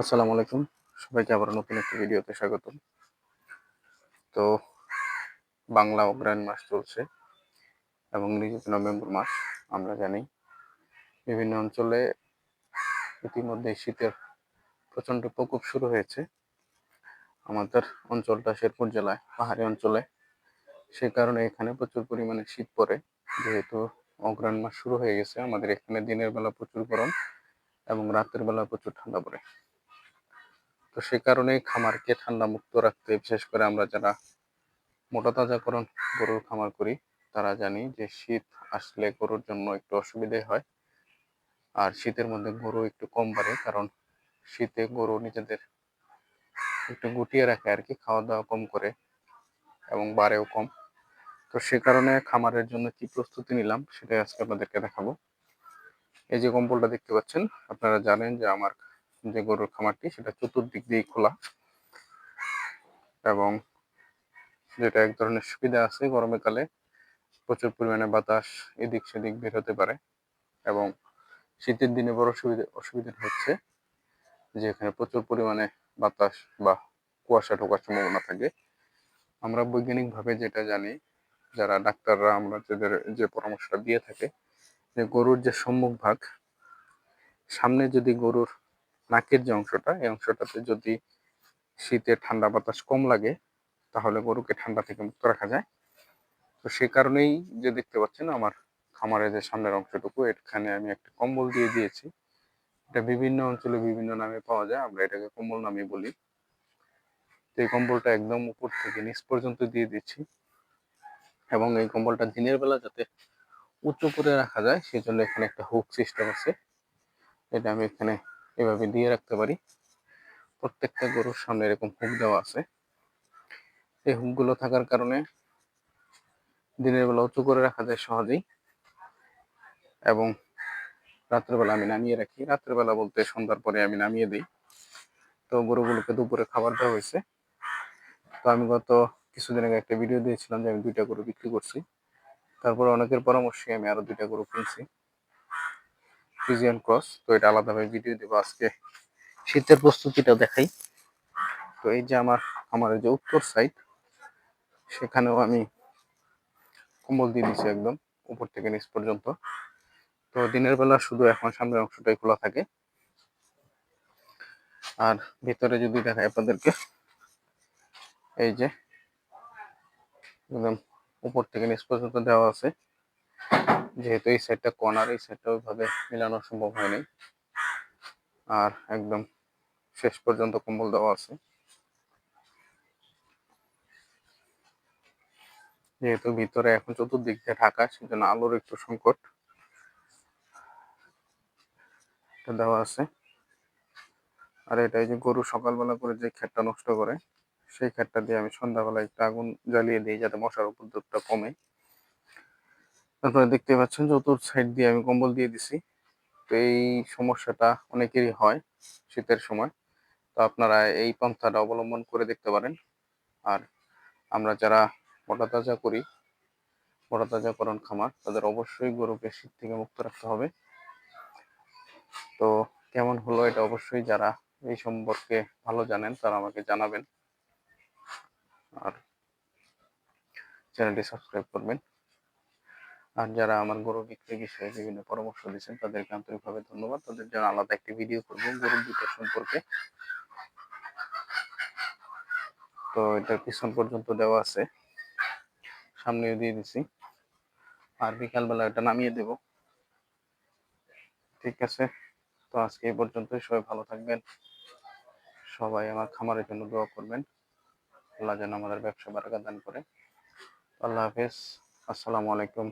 আসসালামু আলাইকুম। সবাইকে আবার নতুন একটি ভিডিওতে স্বাগতম। তো বাংলা অগ্রহায়ণ মাস চলছে এবং ইংরেজিতে নভেম্বর মাস। আমরা জানি বিভিন্ন অঞ্চলে ইতিমধ্যে শীতের প্রচণ্ড প্রকোপ শুরু হয়েছে। আমাদের অঞ্চলটা শেরপুর জেলায় পাহাড়ি অঞ্চলে। সে কারণে এখানে প্রচুর পরিমাণে শীত পড়ে। যেহেতু অগ্রহায়ণ মাস শুরু হয়ে গেছে, আমাদের এখানে দিনের বেলা প্রচুর গরম এবং রাতের বেলা প্রচুর ঠান্ডা পড়ে। তো সে কারণেই খামারকে ঠান্ডা মুক্ত রাখতে, বিশেষ করে আমরা যারা মোটা তাজাকরণ গরুর খামার করি তারা জানি যে শীত আসলে গরুর জন্য একটু অসুবিধে হয়। আর শীতের মধ্যে গরু একটু কম বাড়ে, কারণ শীতে গরু নিজেদের একটু গুটিয়ে রাখে আর কি, খাওয়া দাওয়া কম করে এবং বাড়েও কম। তো সে কারণে খামারের জন্য কি প্রস্তুতি নিলাম সেটাই আজকে আপনাদেরকে দেখাবো। এই যে কম্বলটা দেখতে পাচ্ছেন, আপনারা জানেন যে আমার যে গরুর খামারটি সেটা চতুর্দিক দিয়ে খোলা, এবং যেটা এক ধরনের সুবিধা আছে, গরমের কালে প্রচুর পরিমাণে বাতাস এদিক সেদিক বের হতে পারে। এবং শীতের দিনে বড় অসুবিধা হচ্ছে যে এখানে প্রচুর পরিমাণে বাতাস বা কুয়াশা ঢোকার সম্ভাবনা থাকে। আমরা বৈজ্ঞানিকভাবে যেটা জানি, যারা ডাক্তাররা আমরা যে পরামর্শটা দিয়ে থাকে, যে গরুর যে সম্মুখ ভাগ, সামনে যদি গরুর নাকের যে অংশটা, এই অংশটাতে যদি শীতে ঠান্ডা বাতাস কম লাগে তাহলে গরুকে ঠান্ডা থেকে মুক্ত রাখা যায়। তো সেই কারণেই যে দেখতে পাচ্ছেন আমার খামারের যে সামনের অংশটুকু, এখানে আমি একটা কম্বল দিয়ে দিয়েছি। এটা বিভিন্ন অঞ্চলে বিভিন্ন নামে পাওয়া যায়, আমরা এটাকে কম্বল নামে বলি। তো এই কম্বলটা একদম উপর থেকে নিচ পর্যন্ত দিয়ে দিচ্ছি, এবং এই কম্বলটা দিনের বেলা যাতে উঁচু করে রাখা যায় সেজন্য এখানে একটা হুক সিস্টেম আছে। এটা আমি এখানে এভাবে দিয়ে রাখতে পারি। প্রত্যেকটা গরুর সামনে এরকম হুক দেওয়া আছে। এই হুকগুলো থাকার কারণে দিনের বেলা উঁচু করে রাখা যায় সহজেই, এবং রাত্রেবেলা আমি নামিয়ে রাখি। রাত্রেবেলা বলতে সন্ধ্যার পরে আমি নামিয়ে দিই। তো গরুগুলোকে দুপুরে খাবার দেওয়া হয়েছে। তো আমি গত কিছুদিন আগে একটা ভিডিও দিয়েছিলাম যে আমি 2টা গরু বিক্রি করছি। তারপরে অনেকের পরামর্শে আমি আরো 2টা গরু কিনছি, ফ্রিজিয়ান ক্রস। তো এটা আলাদাভাবে ভিডিও দেবো। আজকে শীতের প্রস্তুতিটা দেখাই। তো এই যে আমার যে উত্তর সাইড, সেখানেও আমি কম্বল দিয়ে দিচ্ছি একদম উপর থেকে নিচ পর্যন্ত। তো দিনের বেলা শুধু এখন সামনের অংশটাই খোলা থাকে। আর ভিতরে যদি দেখাই আপনাদেরকে, এই যে একদম উপর থেকে নিচ পর্যন্ত দেওয়া আছে। যেহেতু এই সাইডটা কর্নার, এই সাইডটা ওইভাবে মিলানো সম্ভব হয়নি। আর একদম শেষ পর্যন্ত কম্বল দেওয়া আছে। যেহেতু ভিতরে এখন চতুর্দিক দিয়ে ঢাকা, সেজন্য আলোর একটু সংকট দেওয়া আছে। আর এটা এই যে গরু সকালবেলা করে যে খ্যাটটা নষ্ট করে, সেই খ্যাটটা দিয়ে আমি সন্ধ্যাবেলা একটা আগুন জ্বালিয়ে দিই যাতে মশার উপদ্রবটা কমে। আপনারা দেখতে পাচ্ছেন চতুর্থ সাইড দিয়ে আমি কম্বল দিয়ে দিছি। তো এই সমস্যাটা অনেকেরই হয় শীতের সময়। তো আপনারা এই পন্থাটা অবলম্বন করে দেখতে পারেন। আর আমরা যারা মোটা তাজা করি, মোটা তাজাকরণ খামার, তাদের অবশ্যই গরুকে শীত থেকে মুক্ত রাখতে হবে। তো কেমন হলো এটা অবশ্যই যারা এই সম্পর্কে ভালো জানেন তারা আমাকে জানাবেন, আর চ্যানেলটি সাবস্ক্রাইব করবেন। আর যারা আমার গরু বিক্রি বিষয়ে বিভিন্ন পরামর্শ দিচ্ছেন তাদেরকে আন্তরিকভাবে ধন্যবাদ। তাদের জন্য আলাদা একটি ভিডিও করবো গরুর দুটো সম্পর্কে। তো এটা পিছন পর্যন্ত দেওয়া আছে, সামনেও দিয়ে দিছি। আর বিকালবেলা এটা নামিয়ে দেব। ঠিক আছে, তো আজকে এই পর্যন্তই। সবাই ভালো থাকবেন। সবাই আমার খামারের জন্য দোয়া করবেন। আল্লাহ যেন আমাদের ব্যবসা বারাকা দান করে। আল্লাহ হাফেজ। আসসালামু আলাইকুম।